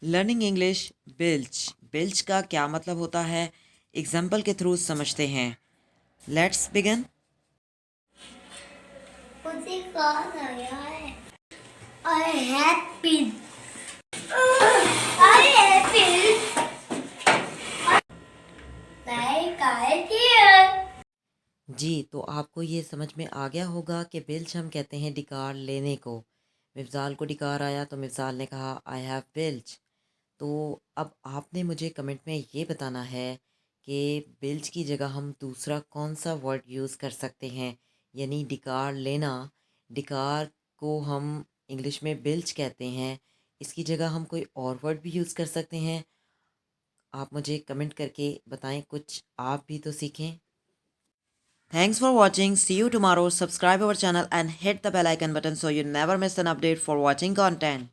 Learning English बिल्च। बिल्च का क्या मतलब होता है, एग्जाम्पल के थ्रू समझते हैं। Let's begin. मुझे कॉल आया है। I have been. I have been. Like I did. जी, तो आपको ये समझ में आ गया होगा कि बिल्च हम कहते हैं डिकार लेने को। मिफ्ज़ाल को डिकार आया तो मिफ्ज़ाल ने कहा आई हैव बिल्च। तो अब आपने मुझे कमेंट में ये बताना है कि बिल्च की जगह हम दूसरा कौन सा वर्ड यूज़ कर सकते हैं, यानी डिकार लेना। डिकार को हम इंग्लिश में बिल्च कहते हैं, इसकी जगह हम कोई और वर्ड भी यूज़ कर सकते हैं। आप मुझे कमेंट करके बताएं, कुछ आप भी तो सीखें। Thanks for watching. See you tomorrow. Subscribe our channel and hit the bell icon button so you never miss an update for watching content.